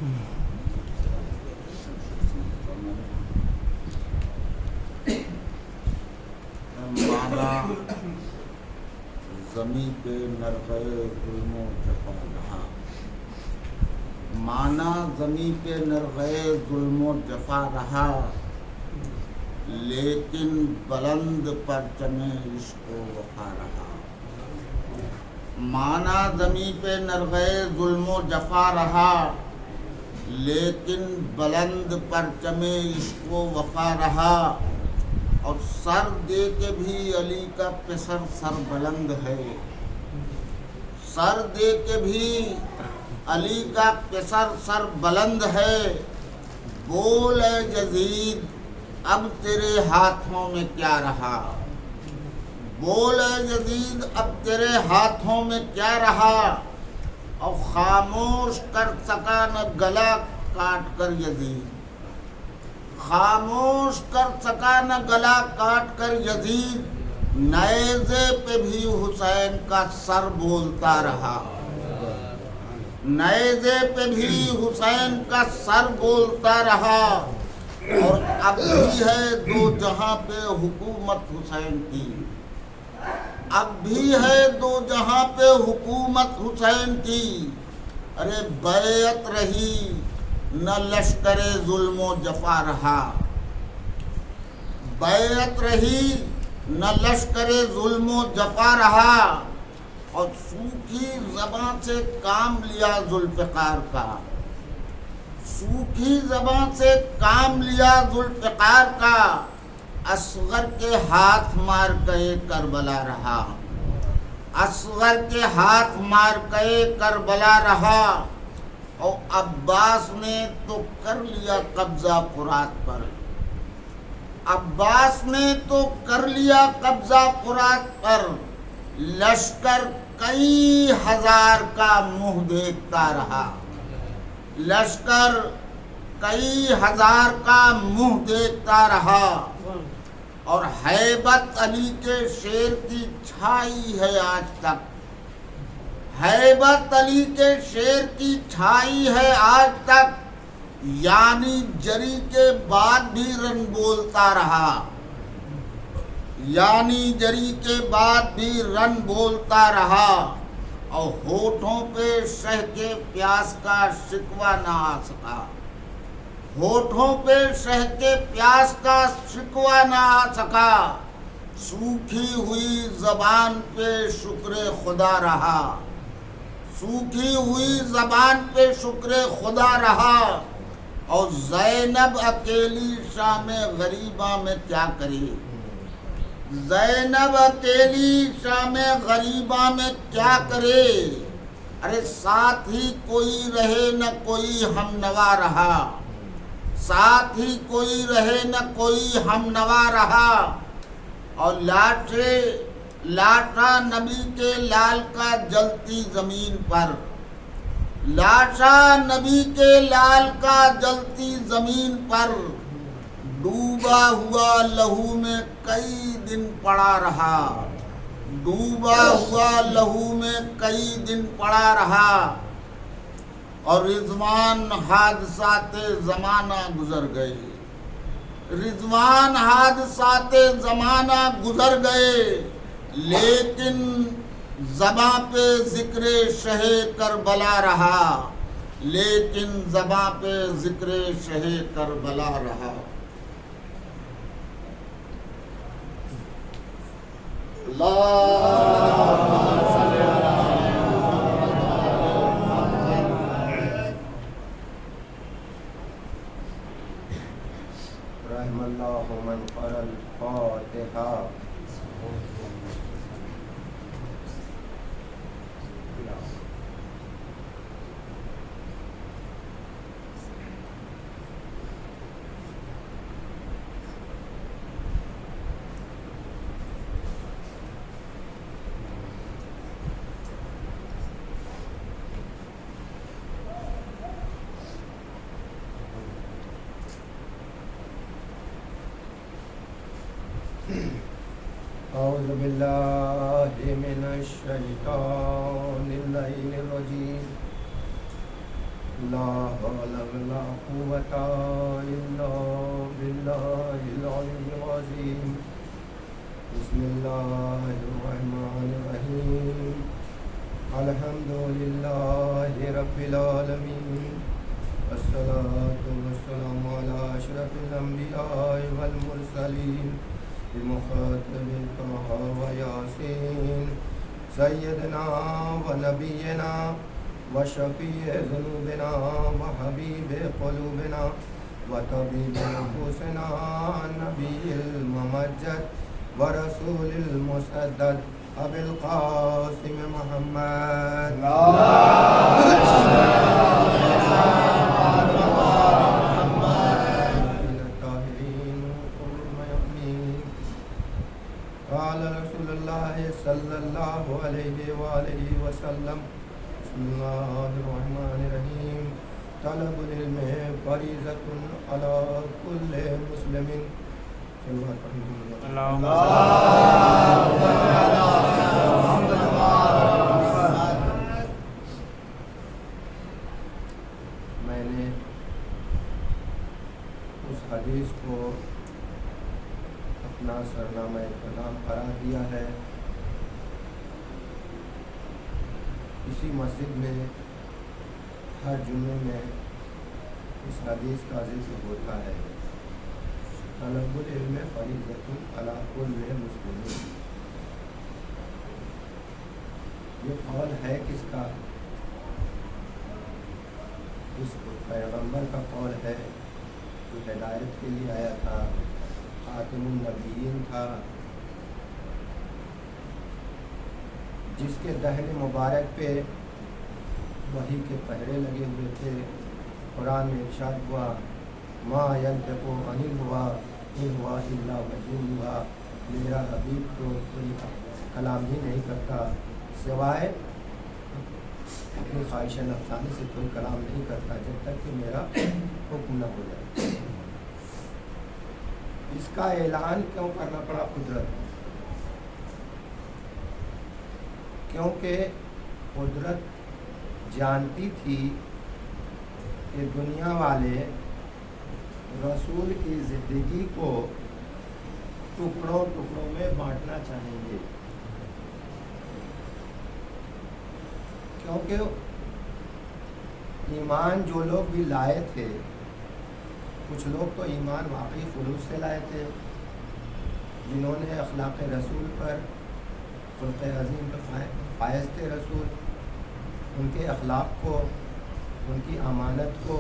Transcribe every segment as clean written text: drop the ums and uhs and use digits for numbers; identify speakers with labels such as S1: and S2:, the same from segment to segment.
S1: مانا زمیں پہ نرغے ظلم و جفا رہا، مانا زمیں پہ نرغے ظلم و جفا رہا، لیکن بلند پرچم عشق و وفا رہا۔ مانا زمیں پہ نرغے ظلم و جفا رہا، لیکن بلند پرچم عشق و وفا رہا، اور سر دے کے بھی علی کا پسر سر بلند ہے، سر دے کے بھی علی کا پسر سر بلند ہے۔ بول اے یزید اب تیرے ہاتھوں میں کیا رہا، بول اے یزید اب تیرے ہاتھوں میں کیا رہا، اور خاموش کر سکا نہ گلا کاٹ کر یزید، خاموش کر سکا نہ گلا کاٹ کر یزید، نیزے پہ بھی حسین کا سر بولتا رہا، نیزے پہ بھی حسین کا سر بولتا رہا، اور اب بھی ہے دو جہاں پہ حکومت حسین کی، اب بھی ہے دو جہاں پہ حکومت حسین کی۔ ارے بیعت رہی نہ لشکر ظلم و جفا رہا، بیعت رہی نہ لشکر ظلم و جفا رہا، اور سوکھی زبان سے کام لیا ذوالفقار کا، سوکھی زبان سے کام لیا ذوالفقار کا، اصغر کے ہاتھ مار گئے کربلا رہا، اصغر کے ہاتھ مار گئے کربلا رہا، اور عباس نے تو کر لیا قبضہ فرات پر، عباس نے تو کر لیا قبضہ فرات پر، لشکر کئی ہزار کا منہ دیکھتا رہا، لشکر کئی ہزار کا منہ دیکھتا رہا، اور ہیبت علی کے شیر کی چھائی ہے آج تک، ہیبت علی کے شیر کی چھائی ہے آج تک، یعنی جری کے بعد بھی رن بولتا رہا، یعنی جری کے بعد بھی رن بولتا رہا، اور ہونٹوں پہ شہ کے پیاس کا شکوہ نہ آ سکا، ہونٹوں پہ شہ کے پیاس کا شکوہ نہ آ سکا، سوکھی ہوئی زبان پہ شکر خدا رہا، سوکھی ہوئی زبان پہ شکر خدا رہا، اور زینب اکیلی شام غریباں میں کیا کرے، زینب اکیلی شام غریباں میں کیا کرے، ارے ساتھ ہی کوئی رہے نہ کوئی ہم نوا رہا، ساتھ ہی کوئی رہے نہ کوئی ہم نوا رہا، اور لاٹا نبی کے لال کا جلتی زمین پر، لاشا نبی کے لال کا جلتی زمین پر، ڈوبا ہوا لہو میں کئی دن پڑا رہا، ڈوبا ہوا لہو میں کئی دن پڑا رہا، اور رضوان حادثات زمانہ گزر گئے، رضوان حادثات زمانہ گزر گئے، لیکن زباں پہ ذکر شہ کربلا رہا، لیکن زباں پہ ذکر شہ کربلا رہا۔
S2: رحم اللہ من قرأ الفاتحہ۔ اعوذ باللہ من الشیطان اللعین الرجیم، لا حول ولا قوة إلا بالله العلي العظيم بسم الله الرحمن الرحيم الحمد لله رب العالمين والصلاة والسلام على أشرف الأنبياء والمرسلين بمخاطب طه وياسين سيدنا ونبينا وشفيع ذنوبنا وحبيب قلوبنا وطبيب نفوسنا النبي الممجد ورسول المسدد أبي القاسم محمد قال رسول الله صلى الله عليه وآله وسلم بسم الله الرحمن الرحيم طلب العلم فریضۃ علی کل مسلم میں نے اس حدیث کو اپنا سرنامہ کلام قرار دیا ہے. اسی مسجد میں ہر جمعے میں اس حدیث کا ذکر ہوتا ہے. طلب العلم فریضۃ علی کل مسلم. یہ قول ہے کس کا؟ اس پیغمبر کا قول ہے جو ہدایت کے لیے آیا تھا، خاتم النبیین تھا، جس کے دہن مبارک پہ وحی کے پہرے لگے ہوئے تھے. قرآن میں ارشاد ہوا ما ینطق عن الہویٰ ان ہوا الا وحی یوحیٰ. میرا حبیب تو کوئی کلام ہی نہیں کرتا سوائے اپنی خواہش نفسانی سے کوئی کلام نہیں کرتا جب تک کہ میرا حکم نہ ہو جائے. اس کا اعلان کیوں کرنا پڑا قدرت؟ کیونکہ قدرت جانتی تھی کہ دنیا والے رسول کی زندگی کو ٹکڑوں ٹکڑوں میں بانٹنا چاہیں گے. کیونکہ ایمان جو لوگ بھی لائے تھے، کچھ لوگ تو ایمان واقعی خلوص سے لائے تھے، جنہوں نے اخلاق رسول پر، خلق عظیم پر فائز تھے رسول، ان کے اخلاق کو، ان کی امانت کو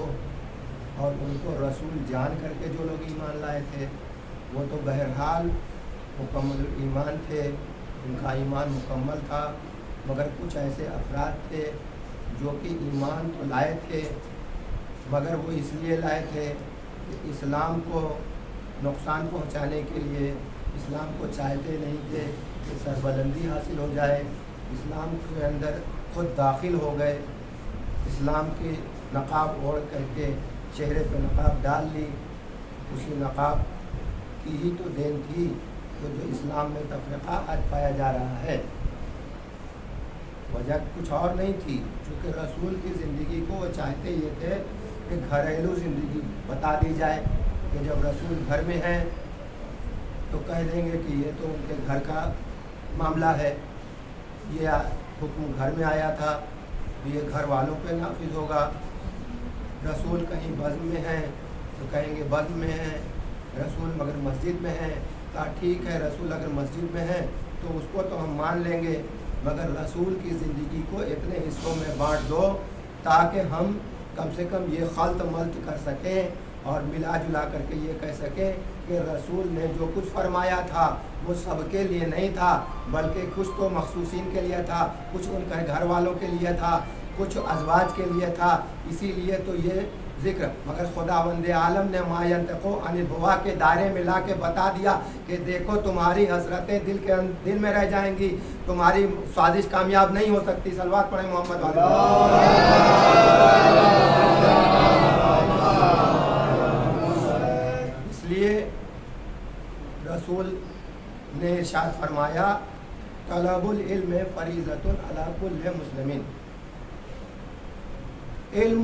S2: اور ان کو رسول جان کر کے جو لوگ ایمان لائے تھے وہ تو بہرحال مکمل ایمان تھے، ان کا ایمان مکمل تھا. مگر کچھ ایسے افراد تھے جو کہ ایمان تو لائے تھے مگر وہ اس لیے لائے تھے کہ اسلام کو نقصان پہنچانے کے لیے، اسلام کو چاہتے نہیں تھے کہ سربلندی حاصل ہو جائے. اسلام کے اندر خود داخل ہو گئے، اسلام کی نقاب اوڑھ کر کے چہرے پہ نقاب ڈال لی. اسی نقاب کی ہی تو دین تھی تو جو اسلام میں تفرقہ آج پایا جا رہا ہے. وجہ کچھ اور نہیں تھی، چونکہ رسول کی زندگی کو وہ چاہتے یہ تھے کہ گھریلو زندگی بتا دی جائے کہ جب رسول گھر میں ہیں تو کہہ دیں گے کہ یہ تو ان کے گھر کا معاملہ ہے، یہ حکم گھر میں آیا تھا، یہ گھر والوں پہ نافذ ہوگا. رسول کہیں بزم میں ہیں تو کہیں گے بزم میں ہیں. رسول مگر مسجد میں ہیں کہا ٹھیک ہے، رسول اگر مسجد میں ہیں تو اس کو تو ہم مان لیں گے، مگر رسول کی زندگی کو اتنے حصوں میں بانٹ دو تاکہ ہم کم سے کم یہ خلط ملط کر سکیں اور ملا جلا کر کے یہ کہہ سکیں کہ رسول نے جو کچھ فرمایا تھا وہ سب کے لیے نہیں تھا بلکہ کچھ تو مخصوصین کے لیے تھا، کچھ ان کے گھر والوں کے لیے تھا، کچھ ازواج کے لیے تھا. اسی لیے تو یہ ذکر مگر خداوند عالم نے ما ینطق عن الہویٰ کے دائرے میں لا کے بتا دیا کہ دیکھو تمہاری حسرتیں دل میں رہ جائیں گی، تمہاری سازش کامیاب نہیں ہو سکتی. صلوات پڑھیں محمد والے. اس لیے رسول نے ارشاد فرمایا طلب العلم فریضۃ علی کل مسلم. علم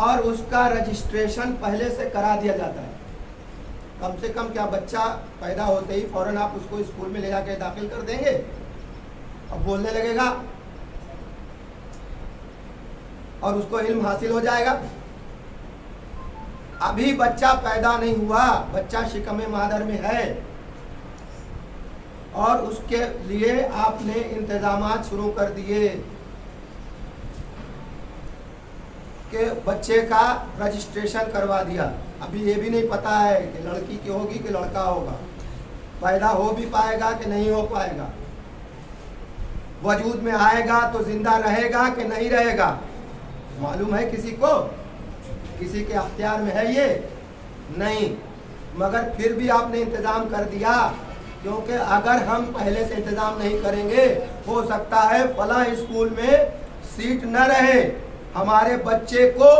S2: اور اس کا رجسٹریشن پہلے سے کرا دیا جاتا ہے. کم سے کم کیا بچہ پیدا ہوتے ہی فوراً آپ اس کو اسکول میں لے جا کے داخل کر دیں گے اب بولنے لگے گا اور اس کو علم حاصل ہو جائے گا؟ ابھی بچہ پیدا نہیں ہوا، بچہ شکم مادر میں ہے، اور اس کے لیے آپ نے انتظامات شروع کر دیے کہ بچے کا رجسٹریشن کروا دیا. ابھی یہ بھی نہیں پتا ہے کہ لڑکی کی ہوگی کہ لڑکا ہوگا، پیدا ہو بھی پائے گا کہ نہیں ہو پائے گا، وجود میں آئے گا تو زندہ رہے گا کہ نہیں رہے گا، معلوم ہے کسی کو؟ کسی کے اختیار میں ہے یہ؟ نہیں. مگر پھر بھی آپ نے انتظام کر دیا، کیونکہ اگر ہم پہلے سے انتظام نہیں کریں گے ہو سکتا ہے فلاں اسکول میں سیٹ نہ رہے، ہمارے بچے کو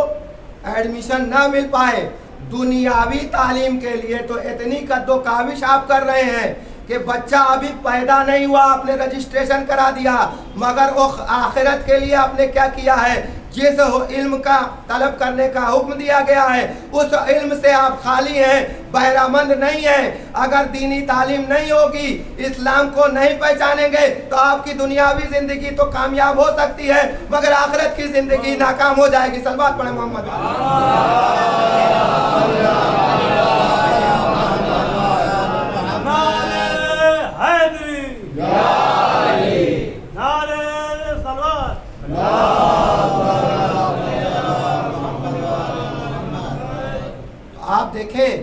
S2: ایڈمیشن نہ مل پائے. دنیاوی تعلیم کے لیے تو اتنی قد و کاوش آپ کر رہے ہیں کہ بچہ ابھی پیدا نہیں ہوا آپ نے رجسٹریشن کرا دیا، مگر وہ آخرت کے لیے آپ نے کیا کیا ہے؟ جس علم کا طلب کرنے کا حکم دیا گیا ہے اس علم سے آپ خالی ہیں، بہرہ مند نہیں ہیں. اگر دینی تعلیم نہیں ہوگی، اسلام کو نہیں پہچانیں گے تو آپ کی دنیاوی زندگی تو کامیاب ہو سکتی ہے مگر آخرت کی زندگی ناکام ہو جائے گی. صلوات پڑھیں محمد. آپ دیکھیں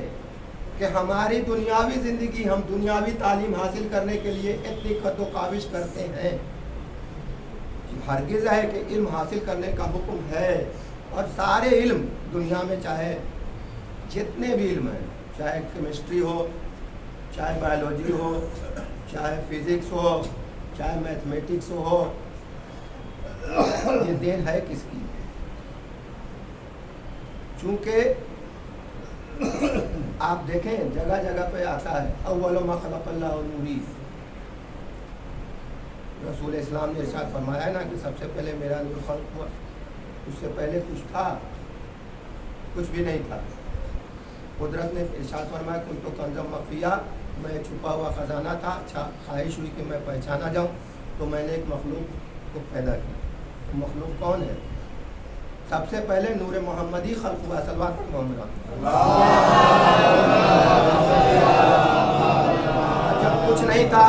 S2: کہ ہماری دنیاوی زندگی، ہم دنیاوی تعلیم حاصل کرنے کے لیے اتنی قد و کاوش کرتے ہیں. ہرگز ہے کہ علم حاصل کرنے کا حکم ہے، اور سارے علم دنیا میں چاہے جتنے بھی علم ہیں، چاہے کیمسٹری ہو، چاہے بایولوجی ہو، چاہے فزکس ہو، چاہے میتھمیٹکس ہو، یہ دین ہے کس کی؟ چونکہ آپ دیکھیں جگہ جگہ پہ آتا ہے اول ما خلق اللہ نوری. رسول اسلام نے ارشاد فرمایا ہے نا کہ سب سے پہلے میرا نور خلق ہوا. اس سے پہلے کچھ تھا؟ کچھ بھی نہیں تھا. قدرت نے ارشاد فرمایا کن تو کنزم مخفیہ، میں چھپا ہوا خزانہ تھا. اچھا خواہش ہوئی کہ میں پہچانا جاؤں تو میں نے ایک مخلوق کو پیدا کیا. مخلوق کون ہے؟ سب سے پہلے نور محمدی خلق ہوا. صلوات محمد. جب کچھ نہیں تھا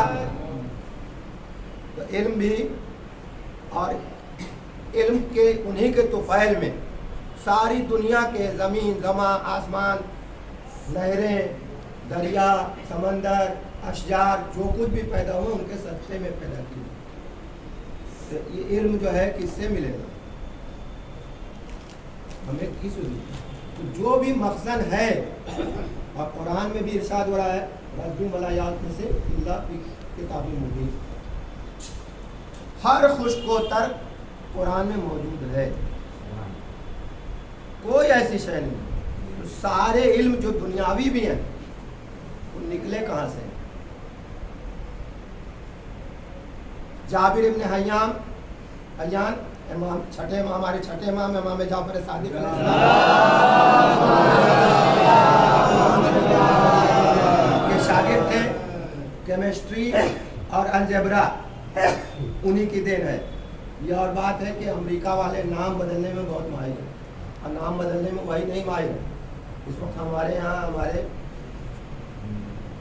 S2: تو علم بھی، اور علم کے انہی کے طفیل میں ساری دنیا کے زمین زمان آسمان، نہریں، دریا، سمندر، اشجار، جو کچھ بھی پیدا ہوا ان کے صدقے میں پیدا کیا. یہ علم جو ہے کس سے ملے گا؟ ہمیں کس جو بھی مخزن ہے، اور قرآن میں بھی ارشاد ہو رہا ہے رجو ملایات میں سے اللہ کی کتاب مبین. ہر خشک و تر قرآن میں موجود ہے، کوئی ایسی شے نہیں. سارے علم جو دنیاوی بھی ہیں وہ نکلے کہاں سے؟ جابر ابن حیان امام چھٹے امام، ہمارے چھٹے امام امام جعفر صادق علیہ السلام کے شاگرد تھے. کیمسٹری اور الجبرا انہی کی دین ہے. یہ اور بات ہے کہ امریکہ والے نام بدلنے میں بہت ماہر ہیں، اور نام بدلنے میں وہی نہیں ماہر ہے. اس وقت ہمارے یہاں ہمارے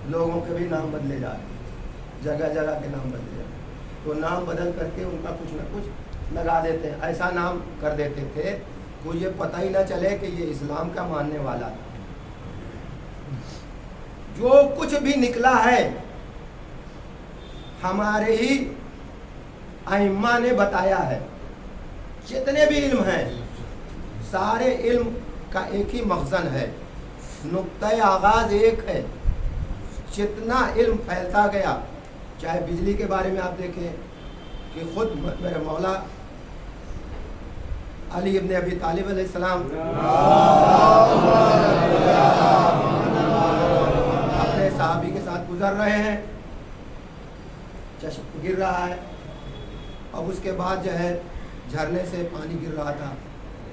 S2: لوگوں کے بھی نام بدلے جا رہے ہیں، جگہ جگہ کے نام بدلے جا رہے ہیں. تو نام بدل کر کے ان کا کچھ نہ کچھ لگا دیتے ہیں. ایسا نام کر دیتے تھے کو یہ پتہ ہی نہ چلے کہ یہ اسلام کا ماننے والا. جو کچھ بھی نکلا ہے ہمارے ہی ائمہ نے بتایا ہے. جتنے بھی علم ہیں سارے علم کا ایک ہی مخزن ہے، نقطۂ آغاز ایک ہے. جتنا علم پھیلتا گیا، چاہے بجلی کے بارے میں آپ دیکھیں کہ خود میرے مولا علی ابن ابی طالب علیہ السلام اپنے صحابی کے ساتھ گزر رہے ہیں، چشم گر رہا ہے، اب اس کے بعد جو ہے جھرنے سے پانی گر رہا تھا.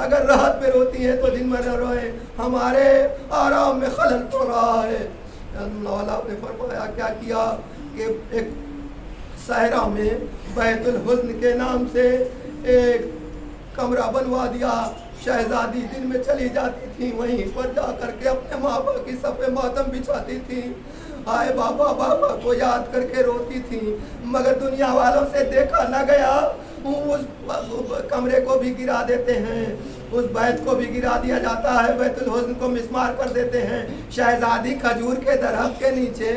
S2: اگر رات میں روتی ہیں تو دن میں نہ روئیں، ہمارے آرام میں خلل پڑ رہا ہے۔ مولا نے فرمایا کیا کیا کہ ایک صحرا میں بیت الحزن کے نام سے ایک کمرہ بنوا دیا۔ شہزادی دن میں چلی جاتی تھی، وہیں پر جا کر کے اپنے ماں باپ کی صف ماتم بچھاتی تھی، آئے بابا بابا کو یاد کر کے روتی تھی، مگر دنیا والوں سے دیکھا نہ گیا۔ اس کمرے کو بھی گرا دیتے ہیں، اس بیت کو بھی گرا دیا جاتا ہے، بیت الحزن کو مسمار کر دیتے ہیں۔ شہزادی کھجور کے درخت کے نیچے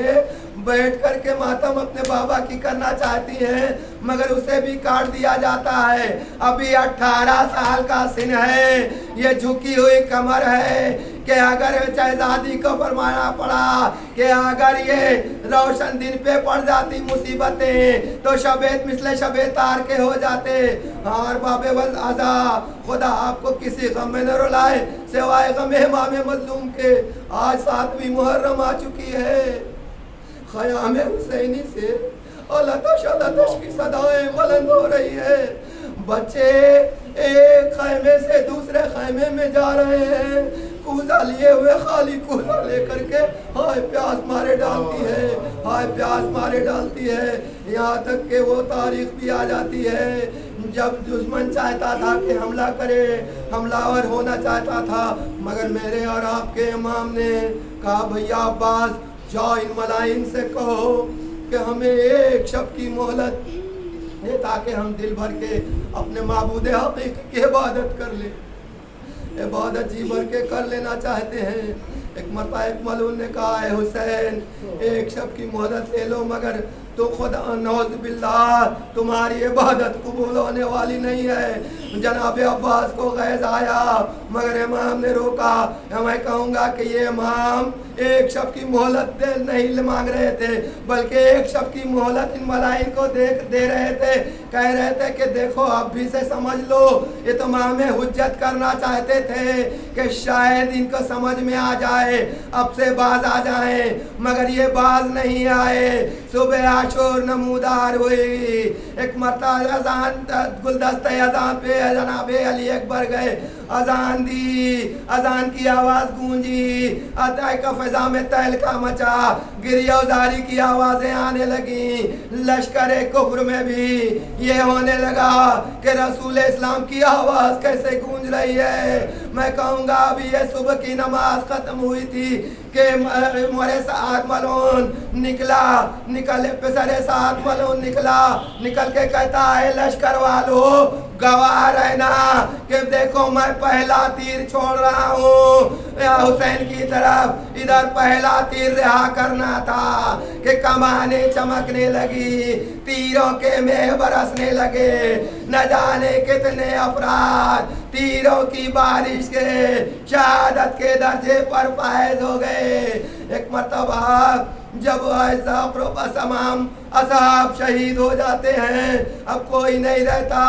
S2: بیٹھ کر کے ماتم اپنے بابا کی کرنا چاہتی ہیں، مگر اسے بھی کاٹ دیا جاتا ہے۔ ابھی 18 سال کا سن ہے، یہ جھکی ہوئی کمر ہے کہ اگر شہزادی کو فرمانا پڑا کہ اگر یہ روشن دن پہ پڑ جاتی مصیبتیں تو شبیت مثل شب تار کے ہو جاتے۔ اور باب والعزا خدا آپ کو کسی غم میں نہ رلائے سوائے غم امام مظلوم کے۔ آج 7ویں محرم آ چکی ہے، خیام حسینی سے لتش لتش کی صدایں بلند ہو رہی ہے، بچے ایک خیمے سے دوسرے خیمے میں جا رہے ہیں، کوزہ لیے ہوئے خالی کوزہ لے کر کے ہائے پیاس مارے ڈالتی ہے، ہائے پیاس مارے ڈالتی ہے۔ یہاں تک کہ وہ تاریخ بھی آ جاتی ہے جب دشمن چاہتا تھا کہ حملہ کرے، حملہ آور ہونا چاہتا تھا، مگر میرے اور آپ کے امام نے کہا بھیا عباس جاؤ ان ملائن سے کہو کہ ہمیں ایک شب کی مہلت دے تاکہ ہم دل بھر کے اپنے معبود حقیقی کی عبادت کر لیں۔ عبادت جی بھر کے کر لینا چاہتے ہیں۔ ایک مرتبہ ایک ملعون نے کہا اے حسین ایک شب کی مہلت لے لو، مگر تو خدا نعوذ باللہ تمہاری عبادت قبول ہونے والی نہیں ہے۔ جناب عباس کو غیظ آیا مگر امام نے روکا۔ میں کہوں گا کہ یہ امام ایک شب کی مہلت نہیں مانگ رہے تھے بلکہ ایک شب کی مہلت ان ملائن کو دے رہے تھے، کہہ رہے تھے کہ دیکھو اب بھی سے سمجھ لو۔ اتمام حجت کرنا چاہتے تھے کہ شاید ان کو سمجھ میں آ جائے، اب سے باز آ جائیں، مگر یہ باز نہیں آئے۔ صبح عاشور نمودار ہوئی، ایک مرتبہ اذان گلدستہ اذان پہ جناب علی اکبر گئے، اذان دی، اذان کی آواز گونجی، عطا کا فضا میں تہلکا مچا، گریہ زاری کی آوازیں آنے لگیں۔ لشکر کفر میں بھی یہ ہونے لگا کہ رسول اسلام کی آواز کیسے گونج رہی ہے۔ میں کہوں گا ابھی یہ صبح کی نماز ختم ہوئی تھی کہ مورے سعد ملعون نکلے پسر سعد ملعون نکل کے کہتا ہے لشکر والو گواہ رہنا کہ دیکھو میں پہلا تیر چھوڑ رہا ہوں حسین کی طرف، ادھر پہلا تیر رہا کرنا تھا کہ کمانیں چمکنے لگی، تیروں کے مہ برسنے لگے، نہ جانے کتنے افراد تیروں کی بارش کے شہادت کے درجے پر فائز ہو گئے۔ ایک مرتبہ جب تمام اصحاب شہید ہو جاتے ہیں، اب کوئی نہیں رہتا،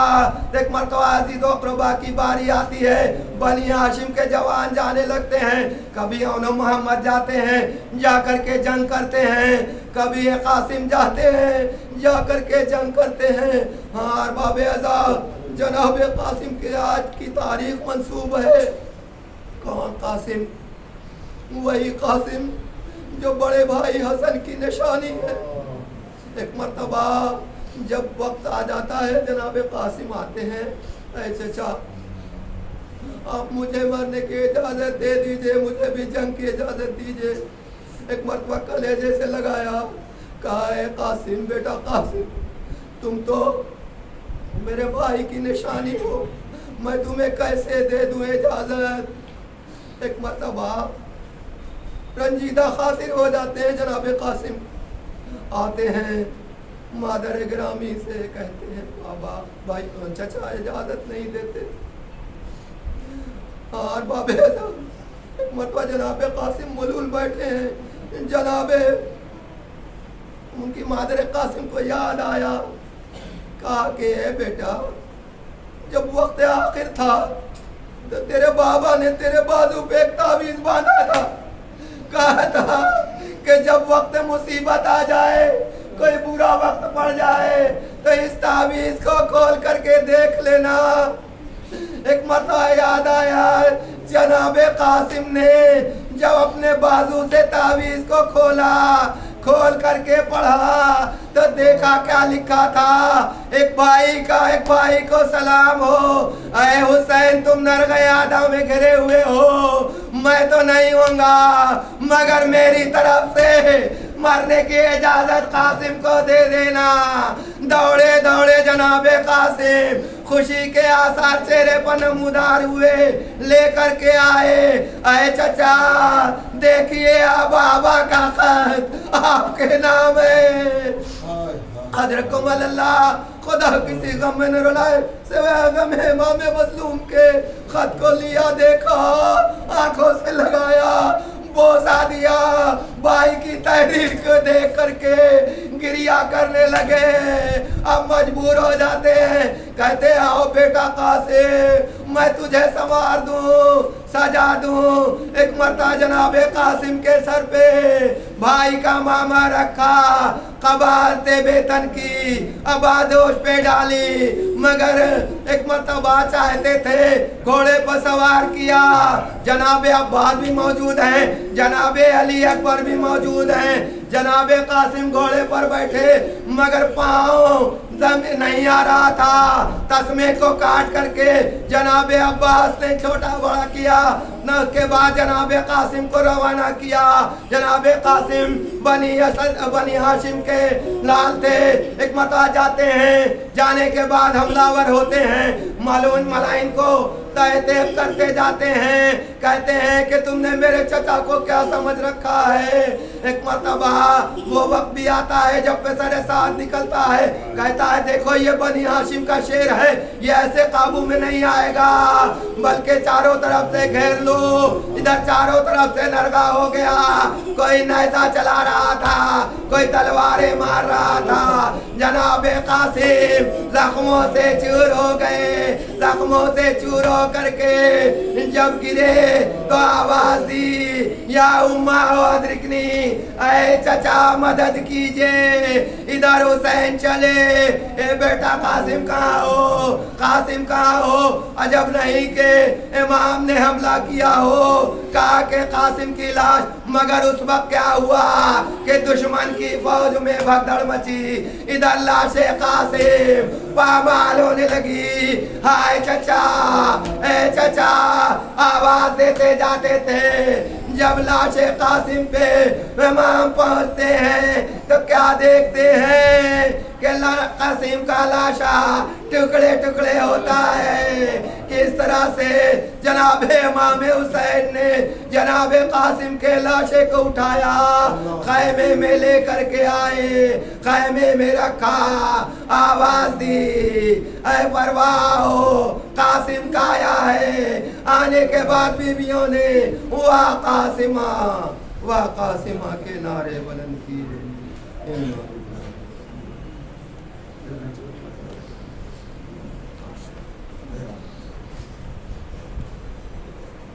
S2: ایک مرتبہ عزیز و اقربا کی باری آتی ہے، بنی ہاشم کے جوان جانے لگتے ہیں، کبھی اون محمد جاتے ہیں جا کر کے جنگ کرتے ہیں، کبھی قاسم جاتے ہیں جا کر کے جنگ کرتے ہیں۔ ہاں باب اعزاز جناب قاسم کے آج کی تاریخ منسوب ہے۔ کون قاسم؟ وہی قاسم جو بڑے بھائی حسن کی نشانی ہے۔ ایک مرتبہ جب وقت آ جاتا ہے جناب قاسم آتے ہیں، اے چچا آپ مجھے مرنے کی اجازت دے دیجئے، مجھے بھی جنگ کی اجازت دیجئے۔ ایک مرتبہ کلیجے سے لگایا، کہا اے قاسم بیٹا قاسم تم تو میرے بھائی کی نشانی ہو، میں تمہیں کیسے دے دوں اجازت۔ ایک مرتبہ رنجیدہ خاطر ہو جاتے ہیں جناب قاسم، آتے ہیں مادر گرامی سے کہتے ہیں بابا بھائی چچا اجازت نہیں دیتے۔ اور باب ایک مرتبہ جناب قاسم ملول بیٹھے ہیں، جناب ان کی مادر قاسم کو یاد آیا، کہا کہ اے بیٹا جب وقت آخر تھا تو تیرے بابا نے تیرے بازو پہ ایک تعویذ باندھا تھا، کہا تھا کہ جب وقت مصیبت آ جائے، کوئی برا وقت پڑ جائے تو اس تعویذ کو کھول کر کے دیکھ لینا۔ ایک مرتبہ یاد آیا جناب قاسم نے جب اپنے بازو سے تعویذ کو کھول کر کے پڑھا تو دیکھا کیا لکھا تھا، ایک بھائی کو سلام ہو، اے حسین تم نرغے آدم میں گھرے ہوئے ہو، میں تو نہیں ہوں گا مگر میری طرف سے مرنے کی اجازت قاسم کو دے دینا۔ دوڑے جناب قاسم خوشی کے آثار چہرے پر نمودار ہوئے لے کر کے آئے، اے چچا دیکھیے بابا کا خط آپ کے نام ہے۔ حضرت اللہ خدا کسی غم میں نہ رلائے سوائے غم امام مظلوم کے، خط کو لیا، دیکھا، آنکھوں سے لگایا، بوسا دیا، بھائی کی تحریر کو دیکھ کر کے گریا کرنے لگے۔ اب مجبور ہو جاتے ہیں، کہتے آؤ بیٹا قاسم میں تجھے سنوار دوں، سجا دوں۔ ایک مرتبہ جناب قاسم کے سر پہ بھائی کا ماما رکھا، قباعت بیتن کی آبادوش پہ ڈالی، مگر ایک مرتبہ چاہتے تھے گھوڑے پر سوار کیا، جناب عباس بھی موجود ہیں، جناب علی اکبر بھی موجود ہیں، جناب قاسم گھوڑے پر بیٹھے مگر پاؤں زمین نہیں آ رہا تھا، تسمے کو کاٹ کر کے جناب عباس نے چھوٹا بڑا کیا، نہ اس کے بعد جناب قاسم کو روانہ کیا۔ جناب قاسم بنی ہاشم کے لال تھے، ایک مرتبہ جاتے ہیں، جانے کے بعد حملہ ہوتے ہیں، مالون ملائن کو تہذیب کرتے جاتے ہیں، کہتے ہیں کہ تم نے میرے چچا کو کیا سمجھ رکھا ہے۔ ایک مرتبہ وہ وقت بھی آتا ہے جب پسر سعد نکلتا ہے، کہتا ہے دیکھو یہ بنی ہاشم کا شیر ہے، یہ ایسے قابو میں نہیں آئے گا، بلکہ چاروں طرف سے گھیر لو۔ ادھر چاروں طرف سے نرغا ہو گیا، کوئی نیزہ چلا رہا تھا، کوئی تلواریں مار رہا تھا۔ جناب قاسم زخموں سے چور ہو گئے، زخموں سے چور ہو کر کے جب گرے تو آواز دی یا امہ ادرکنی، اے چچا مدد کیجئے، ادھر حسین چلے، اے بیٹا قاسم کہاں ہو، قاسم کہاں ہو؟ عجب نہیں کہ امام نے حملہ کیا ہو، کہا کہ قاسم کی لاش، مگر اس وقت کیا ہوا کہ دشمن کی فوج میں بھگدڑ مچی، ادھر لاش قاسم پامال ہونے لگی۔ ہائے چچا، اے چچا، آواز دیتے جاتے تھے۔ جب لاش قاسم پہ امام پہنچتے ہیں تو کیا دیکھتے ہیں کہ قاسم کا لاشا ٹکڑے ٹکڑے ہوتا ہے۔ کس طرح سے جناب امام حسین نے جناب قاسم کے لاشے کو اٹھایا، خیمے میں لے کر کے آئے، خیمے میں رکھا، آواز دی اے پرواہ ہو، قاسم کا آیا ہے۔ آنے کے بعد بیویوں نے واہ قاسمہ کے نعرے بلند کیے۔